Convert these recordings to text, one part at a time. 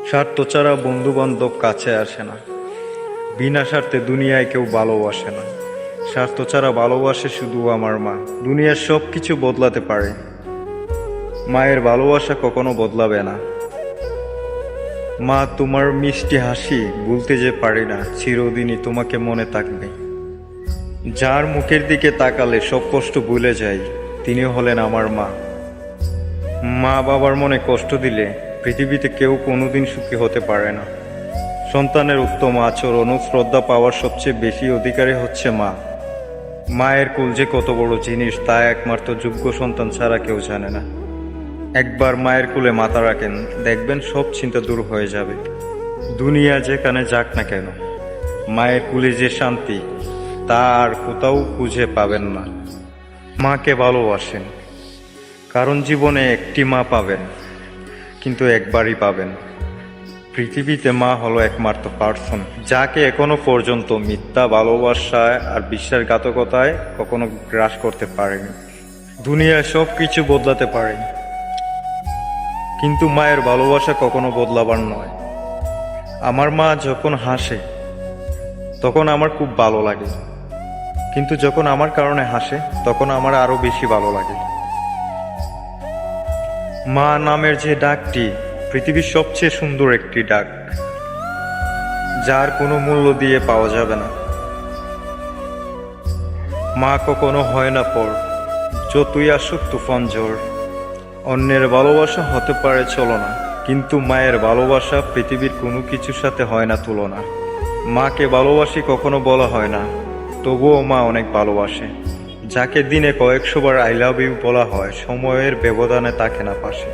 স্বার্থ ছাড়া বন্ধু বান্ধব কাছে আসে না। বিনা স্বার্থে দুনিয়ায় কেউ ভালোবাসে না। স্বার্থ ছাড়া ভালোবাসে শুধু আমার মা। দুনিয়ার সব কিছু বদলাতে পারে, মায়ের ভালোবাসা কখনো বদলাবে না। মা, তোমার মিষ্টি হাসি ভুলতে যে পারি না, চিরদিনই তোমাকে মনে থাকবে। যার মুখের দিকে তাকালে সব কষ্ট ভুলে যাই, তিনি হলেন আমার মা। মা বাবার মনে কষ্ট দিলে পৃথিবীতে কেউ কোনোদিন সুখী হতে পারে না। সন্তানের উত্তম আচরণ ও শ্রদ্ধা পাওয়ার সবচেয়ে বেশি অধিকারী হচ্ছে মা। মায়ের কোল যে কত বড় জিনিস তা একমাত্র যোগ্য সন্তান ছাড়া কেউ জানে না। একবার মায়ের কোলে মাথা রাখেন, দেখবেন সব চিন্তা দূর হয়ে যাবে। দুনিয়া যেখানে যাক না কেন, মায়ের কোলে যে শান্তি তা আর কোথাও খুঁজে পাবেন না। মাকে ভালোবাসেন, কারণ জীবনে একটি মা পাবেন, কিন্তু একবারই পাবেন। পৃথিবীতে মা হলো একমাত্র পার্সন যাকে এখনো পর্যন্ত মিথ্যা ভালোবাসায় আর বিশ্বাসঘাতকতায় কখনো গ্রাস করতে পারেনি। দুনিয়ায় সব কিছু বদলাতে পারে, কিন্তু মায়ের ভালোবাসা কখনো বদলাবার নয়। আমার মা যখন হাসে তখন আমার খুব ভালো লাগে, কিন্তু যখন আমার কারণে হাসে তখন আমার আরো বেশি ভালো লাগে। মা নামের যে ডাকটি পৃথিবীর সবচেয়ে সুন্দর একটি ডাক, যার কোনো মূল্য দিয়ে পাওয়া যাবে না। মা কখনো হয় না পর, যতই আসুক তুফান ঝড়। অন্যের ভালোবাসা হতে পারে চলনা, কিন্তু মায়ের ভালোবাসা পৃথিবীর কোনো কিছুর সাথে হয় না তুলনা। মাকে ভালোবাসি কখনো বলা হয় না, তবুও মা অনেক ভালোবাসে। যাকে দিনে কয়েকশোবার আই লাভ ইউ বলা হয়, সময়ের ব্যবধানে তাকে না পাশে।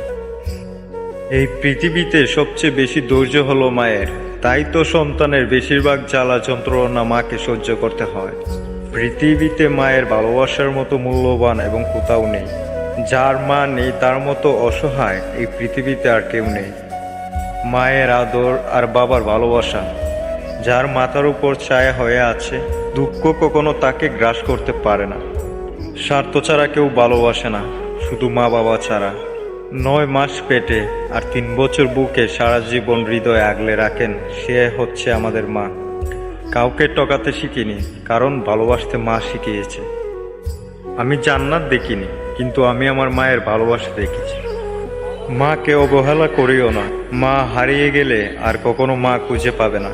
এই পৃথিবীতে সবচেয়ে বেশি ধৈর্য হলো মায়ের, তাই তো সন্তানের বেশিরভাগ জ্বালা যন্ত্রণা মাকে সহ্য করতে হয়। পৃথিবীতে মায়ের ভালোবাসার মতো মূল্যবান এবং কোথাও নেই। যার মা নেই তার মতো অসহায় এই পৃথিবীতে আর কেউ নেই। মায়ের আদর আর বাবার ভালোবাসা যার মাথার উপর ছায়া হয়ে আছে, দুঃখ কখনো তাকে গ্রাস করতে পারে না। স্বার্থ ছাড়া কেউ ভালোবাসে না, শুধু মা বাবা ছাড়া। 9 মাস পেটে আর 3 বছর বুকে সারা জীবন হৃদয়ে আগলে রাখেন, সে হচ্ছে আমাদের মা। কাউকে টকাতে শিখিনি, কারণ ভালোবাসতে মা শিখিয়েছে। আমি জান্নাত দেখিনি, কিন্তু আমি আমার মায়ের ভালোবাসা দেখেছি। মাকে অবহেলা করিও না, মা হারিয়ে গেলে আর কখনো মা খুঁজে পাবে না।